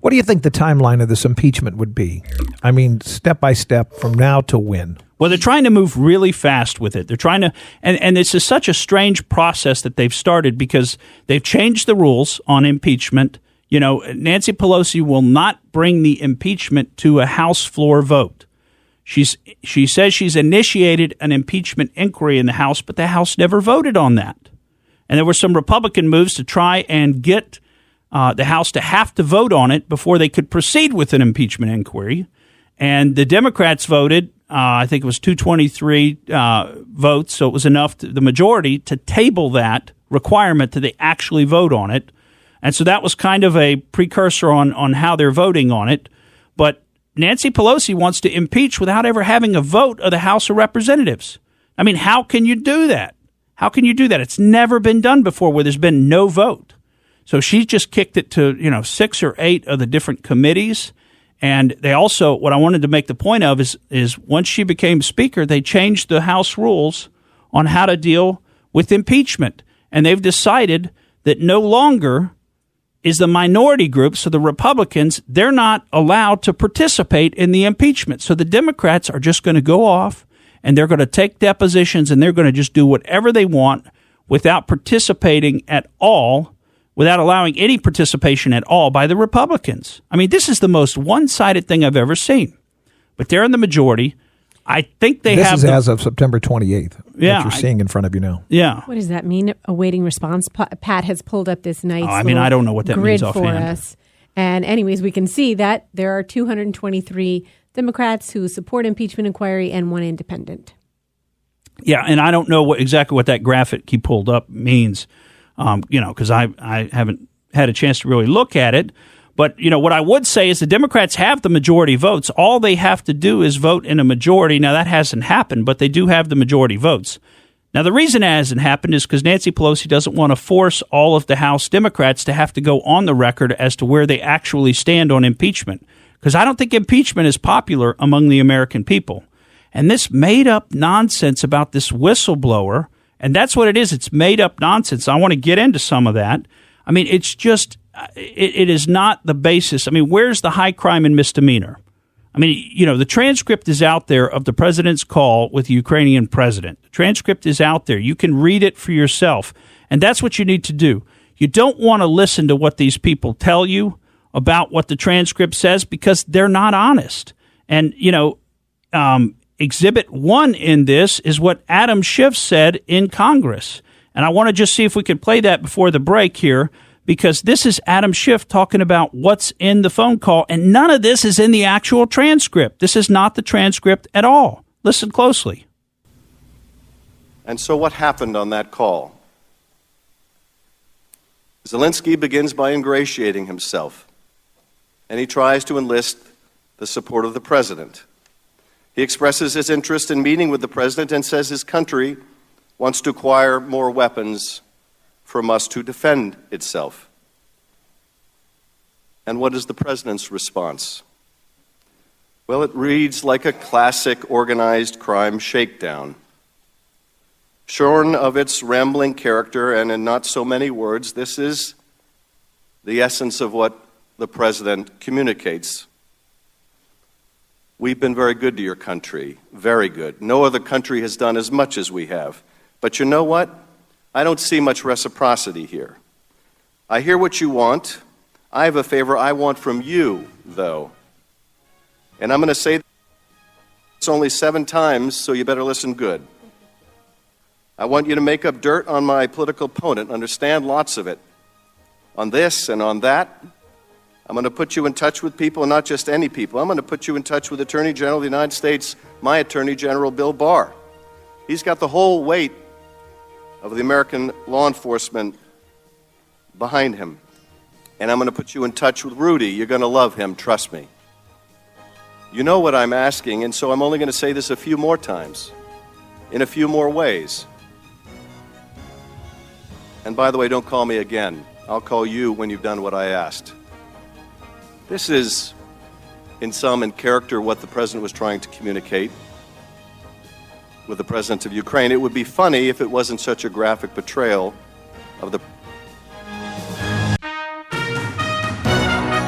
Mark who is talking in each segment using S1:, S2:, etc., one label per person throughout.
S1: What do you think the timeline of this impeachment would be? I mean, step by step from now to when?
S2: Well, they're trying to move really fast with it. They're trying to, and this is such a strange process that they've started because they've changed the rules on impeachment. You know, Nancy Pelosi will not bring the impeachment to a House floor vote. She says she's initiated an impeachment inquiry in the House, but the House never voted on that. And there were some Republican moves to try and get the House to have to vote on it before they could proceed with an impeachment inquiry. And the Democrats voted, I think it was 223 votes, so it was enough, the majority, to table that requirement that they actually vote on it. And so that was kind of a precursor on how they're voting on it. But Nancy Pelosi wants to impeach without ever having a vote of the House of Representatives. I mean, how can you do that? How can you do that? It's never been done before where there's been no vote. So she just kicked it to, 6 or 8 of the different committees. And they also, what I wanted to make the point of is once she became Speaker, they changed the House rules on how to deal with impeachment. And they've decided that no longer is the minority group, so the Republicans, they're not allowed to participate in the impeachment. So the Democrats are just going to go off and they're going to take depositions and they're going to just do whatever they want without participating at all, without allowing any participation at all by the Republicans. I mean, this is the most one-sided thing I've ever seen. But they're in the majority. I think they have...
S1: This is as of September 28th, that you're seeing in front of you now.
S2: Yeah.
S3: What does that mean, awaiting response? Pat has pulled up this nice
S2: I don't know what that means
S3: grid for us. And anyways, we can see that there are 223 Democrats who support impeachment inquiry and 1 independent.
S2: Yeah, and I don't know exactly what that graphic he pulled up means. Because I haven't had a chance to really look at it. But, what I would say is the Democrats have the majority votes. All they have to do is vote in a majority. Now, that hasn't happened, but they do have the majority votes. Now, the reason it hasn't happened is because Nancy Pelosi doesn't want to force all of the House Democrats to have to go on the record as to where they actually stand on impeachment. Because I don't think impeachment is popular among the American people. And this made-up nonsense about this whistleblower, and that's what it is. It's made-up nonsense. I want to get into some of that. I mean, it's just, it is not the basis. I mean, where's the high crime and misdemeanor? I mean, the transcript is out there of the president's call with the Ukrainian president. The transcript is out there. You can read it for yourself, and that's what you need to do. You don't want to listen to what these people tell you about what the transcript says because they're not honest. And, Exhibit 1 in this is what Adam Schiff said in Congress. And I want to just see if we can play that before the break here, because this is Adam Schiff talking about what's in the phone call, and none of this is in the actual transcript. This is not the transcript at all. Listen closely.
S4: And so what happened on that call? Zelensky begins by ingratiating himself, and he tries to enlist the support of the president. He expresses his interest in meeting with the president and says his country wants to acquire more weapons from us to defend itself. And what is the president's response? Well, it reads like a classic organized crime shakedown. Shorn of its rambling character and in not so many words, this is the essence of what the president communicates. We've been very good to your country, very good. No other country has done as much as we have. But you know what? I don't see much reciprocity here. I hear what you want. I have a favor I want from you, though. And I'm going to say this only 7 times, so you better listen good. I want you to make up dirt on my political opponent, understand lots of it. On this and on that. I'm going to put you in touch with people, and not just any people. I'm going to put you in touch with Attorney General of the United States, my Attorney General, Bill Barr. He's got the whole weight of the American law enforcement behind him. And I'm going to put you in touch with Rudy. You're going to love him, trust me. You know what I'm asking, and so I'm only going to say this a few more times, in a few more ways. And by the way, don't call me again. I'll call you when you've done what I asked. This is, in character, what the president was trying to communicate with the president of Ukraine. It would be funny if it wasn't such a graphic portrayal of the...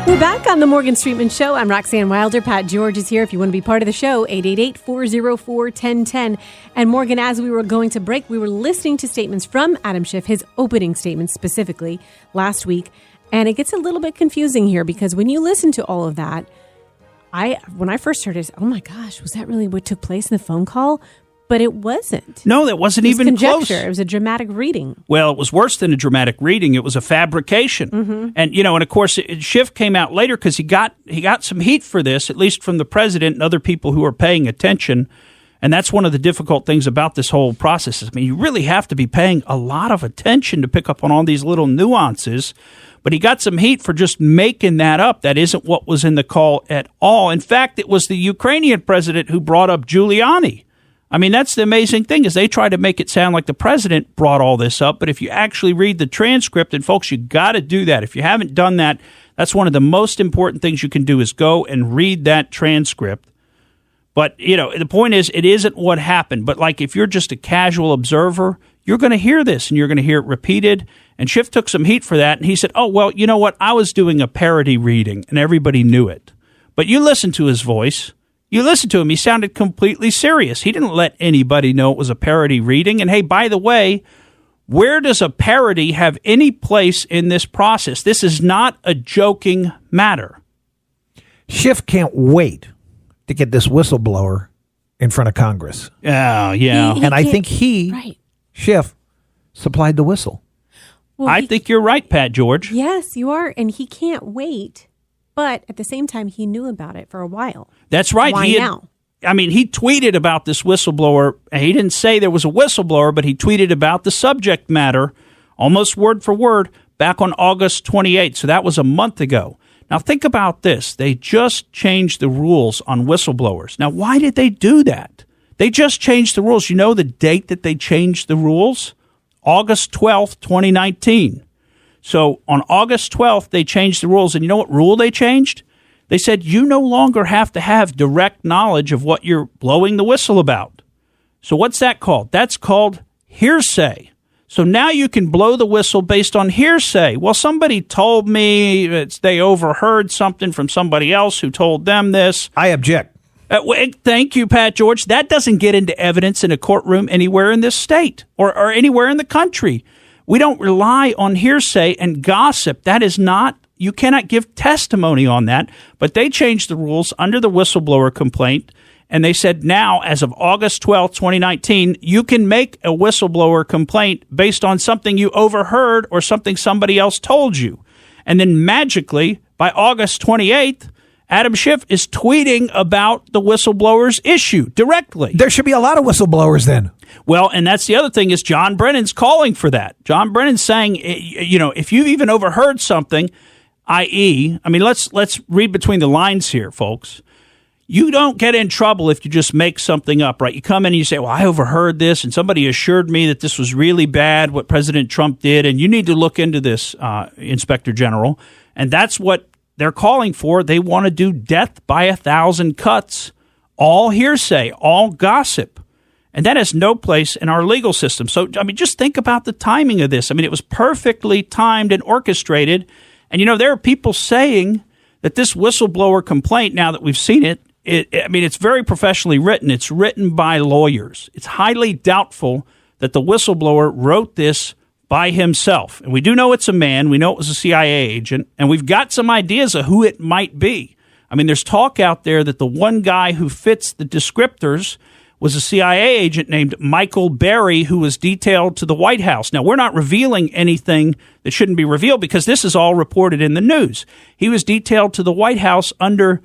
S3: We're back on the Morgan Streetman Show. I'm Roxanne Wilder. Pat George is here. If you want to be part of the show, 888-404-1010. And Morgan, as we were going to break, we were listening to statements from Adam Schiff, his opening statements specifically last week. And it gets a little bit confusing here because when you listen to all of that, when I first heard it, oh my gosh, was that really what took place in the phone call? But it wasn't.
S2: No, that wasn't even
S3: conjecture.
S2: close.
S3: It was a dramatic reading.
S2: Well, it was worse than a dramatic reading. It was a fabrication. Mm-hmm. And of course, Schiff came out later because he got some heat for this, at least from the president and other people who are paying attention. And that's one of the difficult things about this whole process. I mean, you really have to be paying a lot of attention to pick up on all these little nuances. But he got some heat for just making that up. That isn't what was in the call at all. In fact, it was the Ukrainian president who brought up Giuliani. I mean, that's the amazing thing is they try to make it sound like the president brought all this up. But if you actually read the transcript, and folks, you got to do that. If you haven't done that, that's one of the most important things you can do is go and read that transcript. But, the point is it isn't what happened. But like if you're just a casual observer, you're going to hear this and you're going to hear it repeated. And Schiff took some heat for that. And he said, oh, well, you know what? I was doing a parody reading and everybody knew it. But you listen to his voice. You listen to him. He sounded completely serious. He didn't let anybody know it was a parody reading. And hey, by the way, where does a parody have any place in this process? This is not a joking matter.
S1: Schiff can't wait to get this whistleblower in front of Congress.
S2: Oh, yeah.
S1: And I think Schiff, supplied the whistle.
S3: Well,
S2: I think you're right, Pat George.
S3: Yes, you are. And he can't wait. But at the same time, he knew about it for a while.
S2: That's right.
S3: Why now?
S2: I mean, he tweeted about this whistleblower. He didn't say there was a whistleblower, but he tweeted about the subject matter, almost word for word, back on August 28th. So that was a month ago. Now, think about this. They just changed the rules on whistleblowers. Now, why did they do that? They just changed the rules. You know the date that they changed the rules? August 12th, 2019. So on August 12th, they changed the rules. And you know what rule they changed? They said you no longer have to have direct knowledge of what you're blowing the whistle about. So what's that called? That's called hearsay. So now you can blow the whistle based on hearsay. Well, somebody told me they overheard something from somebody else who told them this.
S1: I object.
S2: Thank you, Pat George. That doesn't get into evidence in a courtroom anywhere in this state or anywhere in the country. We don't rely on hearsay and gossip. That is not, you cannot give testimony on that. But they changed the rules under the whistleblower complaint. And they said now, as of August 12th, 2019, you can make a whistleblower complaint based on something you overheard or something somebody else told you. And then magically, by August 28th, Adam Schiff is tweeting about the whistleblowers issue directly.
S1: There should be a lot of whistleblowers then.
S2: Well, and that's the other thing is John Brennan's calling for that. John Brennan's saying, if you've even overheard something, i.e., I mean, let's read between the lines here, folks. You don't get in trouble if you just make something up, right? You come in and you say, well, I overheard this, and somebody assured me that this was really bad, what President Trump did, and you need to look into this, Inspector General. And that's what they're calling for. They want to do death by 1,000 cuts, all hearsay, all gossip. And that has no place in our legal system. So, I mean, just think about the timing of this. I mean, it was perfectly timed and orchestrated. And, there are people saying that this whistleblower complaint, now that we've seen it, it's very professionally written. It's written by lawyers. It's highly doubtful that the whistleblower wrote this by himself. And we do know it's a man. We know it was a CIA agent. And we've got some ideas of who it might be. I mean, there's talk out there that the one guy who fits the descriptors was a CIA agent named Michael Berry, who was detailed to the White House. Now, we're not revealing anything that shouldn't be revealed because this is all reported in the news. He was detailed to the White House under,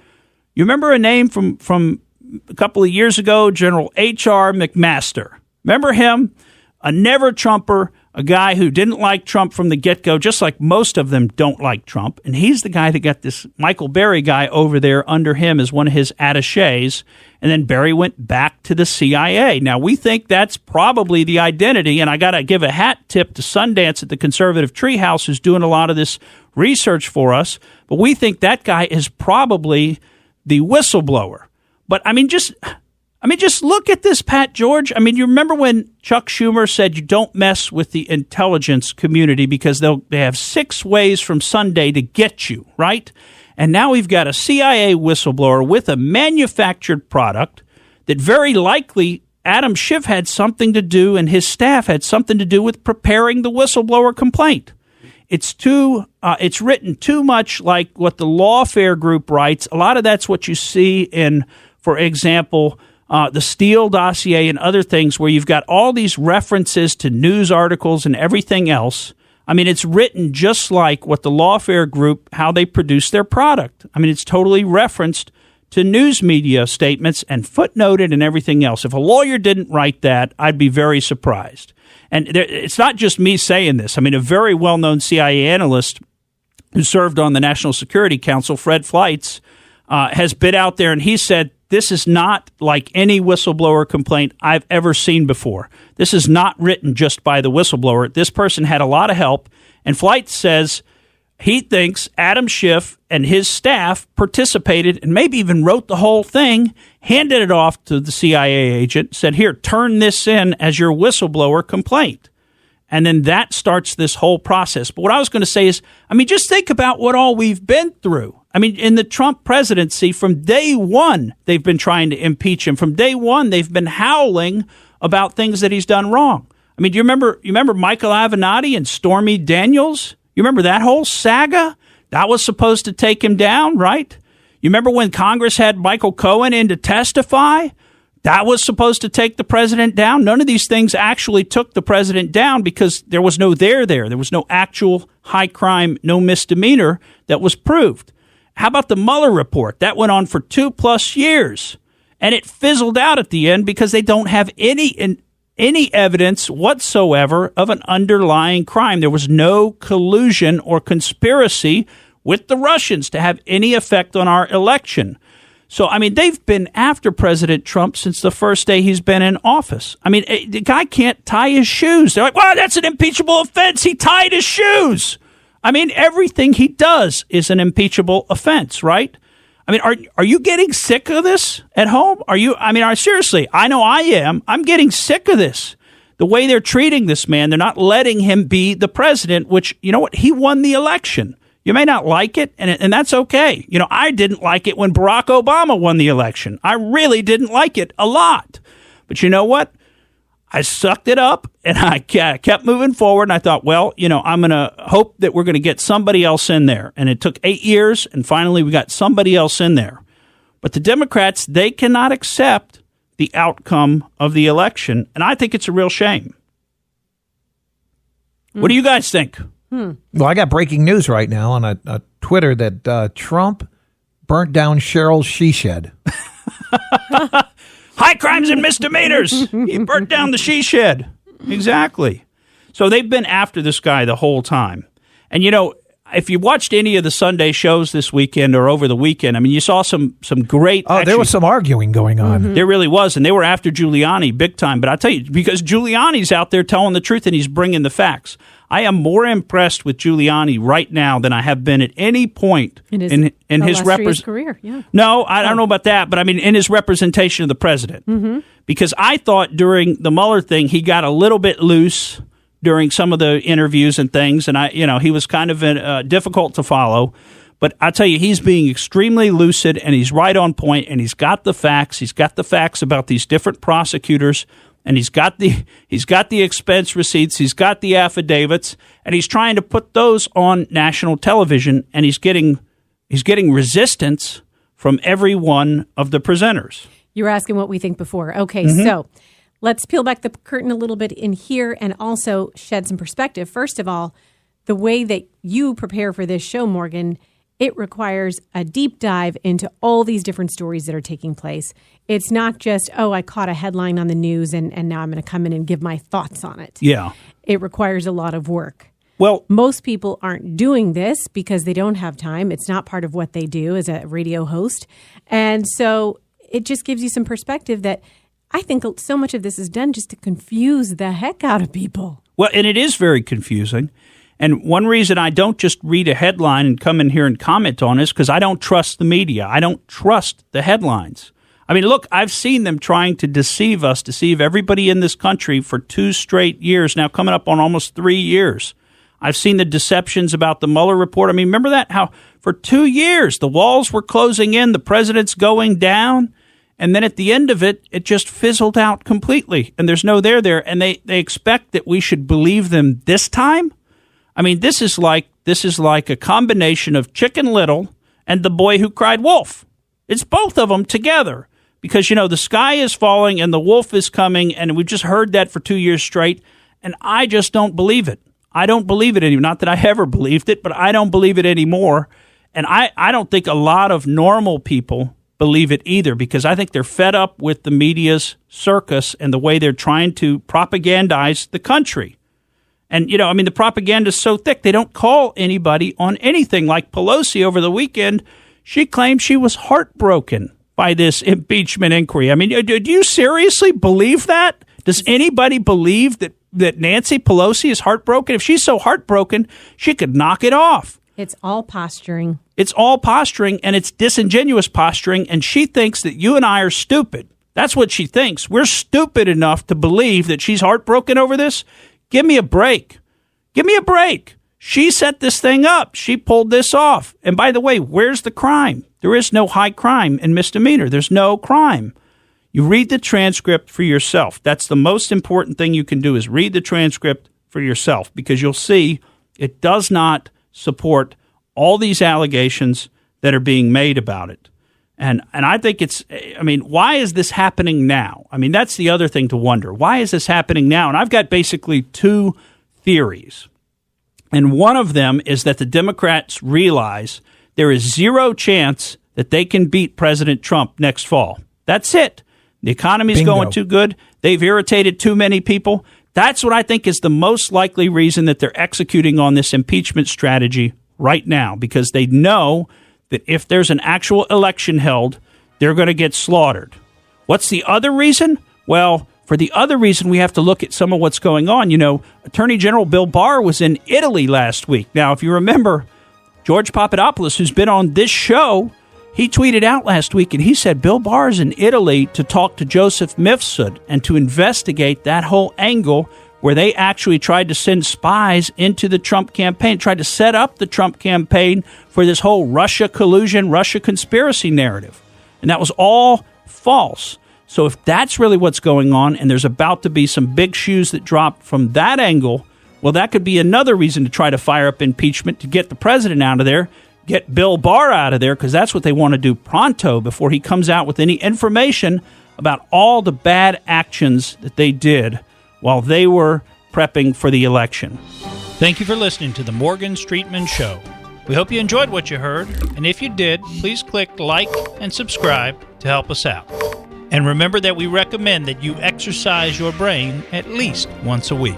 S2: you remember a name from a couple of years ago, General H.R. McMaster. Remember him? A never-Trumper, a guy who didn't like Trump from the get-go, just like most of them don't like Trump. And he's the guy that got this Michael Berry guy over there under him as one of his attachés. And then Berry went back to the CIA. Now, we think that's probably the identity. And I got to give a hat tip to Sundance at the Conservative Treehouse, who's doing a lot of this research for us. But we think that guy is probably the whistleblower. But, just look at this, Pat George. I mean, you remember when Chuck Schumer said you don't mess with the intelligence community because they have 6 ways from Sunday to get you, right? And now we've got a CIA whistleblower with a manufactured product that very likely Adam Schiff had something to do and his staff had something to do with preparing the whistleblower complaint. It's written too much like what the Lawfare Group writes. A lot of that's what you see in, for example, the Steele dossier and other things where you've got all these references to news articles and everything else. I mean, it's written just like what the Lawfare Group, how they produce their product. I mean, it's totally referenced to news media statements and footnoted and everything else. If a lawyer didn't write that, I'd be very surprised. And it's not just me saying this. I mean, a very well-known CIA analyst who served on the National Security Council, Fred Fleitz, has been out there and he said, this is not like any whistleblower complaint I've ever seen before. This is not written just by the whistleblower. This person had a lot of help. And Flight says he thinks Adam Schiff and his staff participated and maybe even wrote the whole thing, handed it off to the CIA agent, said, here, turn this in as your whistleblower complaint. And then that starts this whole process. But what I was going to say is, I mean, just think about what all we've been through. I mean, in the Trump presidency, from day one, they've been trying to impeach him. From day one, they've been howling about things that he's done wrong. I mean, do you remember Michael Avenatti and Stormy Daniels? You remember that whole saga? That was supposed to take him down, right? You remember when Congress had Michael Cohen in to testify? That was supposed to take the president down. None of these things actually took the president down because there was no there. There was no actual high crime, no misdemeanor that was proved. How about the Mueller report? That went on for 2+ years, and it fizzled out at the end because they don't have any evidence whatsoever of an underlying crime. There was no collusion or conspiracy with the Russians to have any effect on our election. So, I mean, they've been after President Trump since the first day he's been in office. I mean, the guy can't tie his shoes. They're like, well, that's an impeachable offense. He tied his shoes. I mean, everything he does is an impeachable offense, right? I mean, are you getting sick of this at home? Seriously, I know I am. I'm getting sick of this. The way they're treating this man, they're not letting him be the president, which, you know what, he won the election. You may not like it, and that's okay. You know, I didn't like it when Barack Obama won the election. I really didn't like it a lot. But you know what? I sucked it up, and I kept moving forward, and I thought, well, you know, I'm going to hope that we're going to get somebody else in there. And it took 8 years, and finally we got somebody else in there. But the Democrats, they cannot accept the outcome of the election, and I think it's a real shame. What do you guys think?
S1: Well, I got breaking news right now on a Twitter that Trump burnt down Cheryl's she shed.
S2: High crimes and misdemeanors. He burnt down the she shed. Exactly. So they've been after this guy the whole time. And, you know, if you watched any of the Sunday shows this weekend or over the weekend, I mean, you saw some great...
S1: there was some arguing going on.
S2: Mm-hmm. There really was. And they were after Giuliani big time. But I'll tell you, because Giuliani's out there telling the truth and he's bringing the facts. I am more impressed with Giuliani right now than I have been at any point in his
S3: career. Yeah.
S2: No, I don't know about that, but I mean in his representation of the president. Mm-hmm. Because I thought during the Mueller thing he got a little bit loose during some of the interviews and things, and he was kind of difficult to follow. But I tell you, he's being extremely lucid, and he's right on point, and he's got the facts. He's got the facts about these different prosecutors. And he's got the expense receipts, he's got the affidavits, and he's trying to put those on national television, and he's getting resistance from every one of the presenters.
S3: You were asking what we think before. Okay, So let's peel back the curtain a little bit in here and also shed some perspective. First of all, the way that you prepare for this show, Morgan, it requires a deep dive into all these different stories that are taking place. It's not just, I caught a headline on the news and now I'm going to come in and give my thoughts on it.
S2: Yeah.
S3: It requires a lot of work.
S2: Well,
S3: most people aren't doing this because they don't have time. It's not part of what they do as a radio host. And so it just gives you some perspective that I think so much of this is done just to confuse the heck out of people.
S2: Well, and it is very confusing. And one reason I don't just read a headline and come in here and comment on it is because I don't trust the media. I don't trust the headlines. I mean, look, I've seen them trying to deceive us, deceive everybody in this country for 2 straight years, now coming up on almost 3 years. I've seen the deceptions about the Mueller report. I mean, remember that? How for 2 years the walls were closing in, the president's going down, and then at the end of it, it just fizzled out completely, and there's no there. And they expect that we should believe them this time? I mean, this is like a combination of Chicken Little and The Boy Who Cried Wolf. It's both of them together because, the sky is falling and the wolf is coming, and we've just heard that for 2 years straight, and I just don't believe it. I don't believe it anymore. Not that I ever believed it, but I don't believe it anymore. And I don't think a lot of normal people believe it either because I think they're fed up with the media's circus and the way they're trying to propagandize the country. And, the propaganda is so thick, they don't call anybody on anything. Like Pelosi over the weekend, she claimed she was heartbroken by this impeachment inquiry. I mean, do you seriously believe that? Does anybody believe that Nancy Pelosi is heartbroken? If she's so heartbroken, she could knock it off.
S3: It's all posturing.
S2: It's all posturing, and it's disingenuous posturing, and she thinks that you and I are stupid. That's what she thinks. We're stupid enough to believe that she's heartbroken over this? Give me a break. Give me a break. She set this thing up. She pulled this off. And by the way, where's the crime? There is no high crime and misdemeanor. There's no crime. You read the transcript for yourself. That's the most important thing you can do is read the transcript for yourself because you'll see it does not support all these allegations that are being made about it. And I think why is this happening now? I mean, that's the other thing to wonder. Why is this happening now? And I've got basically two theories. And one of them is that the Democrats realize there is zero chance that they can beat President Trump next fall. That's it. The economy's going too good. They've irritated too many people. That's what I think is the most likely reason that they're executing on this impeachment strategy right now, because they know that if there's an actual election held, they're going to get slaughtered. What's the other reason? Well, for the other reason, we have to look at some of what's going on. Attorney General Bill Barr was in Italy last week. Now, if you remember, George Papadopoulos, who's been on this show, he tweeted out last week and he said Bill Barr is in Italy to talk to Joseph Mifsud and to investigate that whole angle where they actually tried to send spies into the Trump campaign, tried to set up the Trump campaign for this whole Russia collusion, Russia conspiracy narrative. And that was all false. So if that's really what's going on and there's about to be some big shoes that drop from that angle, well, that could be another reason to try to fire up impeachment to get the president out of there, get Bill Barr out of there, because that's what they want to do pronto before he comes out with any information about all the bad actions that they did while they were prepping for the election.
S5: Thank you for listening to the Morgan Streetman Show. We hope you enjoyed what you heard, and if you did, please click like and subscribe to help us out. And remember that we recommend that you exercise your brain at least once a week.